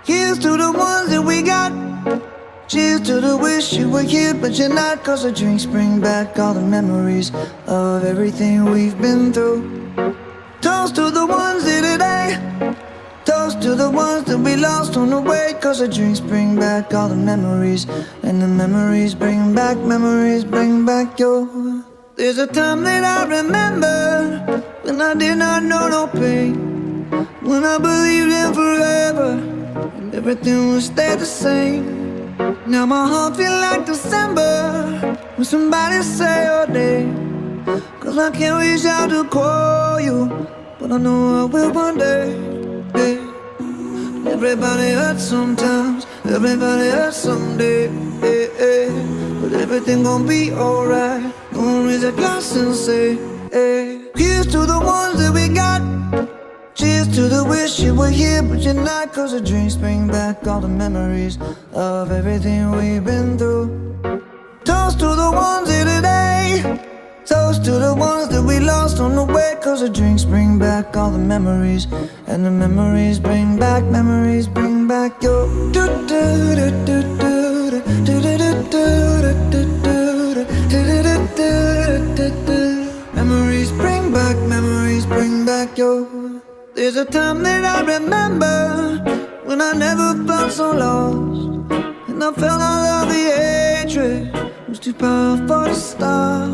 Here's to the ones that we got. Cheers to the wish you were here but you're not. Cause the drinks bring back all the memories of everything we've been through. Toast to the ones here today. Toast to the ones that we lost on the way. Cause the drinks bring back all the memories. And the memories bring back your. There's a time that I remember when I did not know no pain, when I believed in forever and everything would stay the same. Now my heart feel like December when somebody say your name. Cause I can't reach out to call you, but I know I will one day. Yeah. Everybody hurts sometimes, everybody hurts someday. Yeah, yeah. But everything gon' be alright. Gonna raise a glass and say, hey. Here's to the ones that we got. Cheers to the wish you were here but you're not. Cause the drinks bring back all the memories of everything we've been through. Toast to the ones here today. Toast to the ones that we lost on the way. Cause the drinks bring back all the memories. And the memories bring back your. Memories bring back your. There's a time that I remember when I never felt so lost, and I felt all of the hatred was too powerful to stop.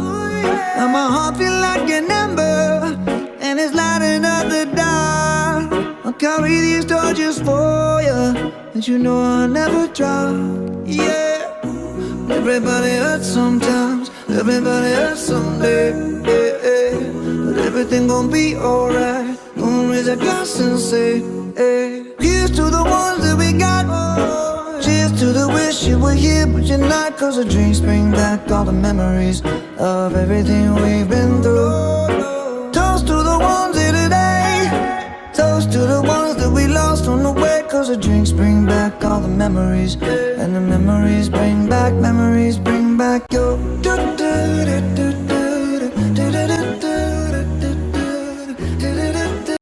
Now my heart feel like an ember and it's lighting up the dark. I'll carry these torches for you, and you know I'll never drop. Yeah. Everybody hurts sometimes, everybody hurts someday. Yeah, yeah. But everything gon' be alright. Gonna raise a glass and say, hey. Here's to the ones that we got. Cheers to the wish you were here but you're not. Cause the drinks bring back all the memories of everything we've been through. Toast to the ones here today. Toast to the ones that we lost on the way. Cause the drinks bring back all the memories. And the memories bring back your.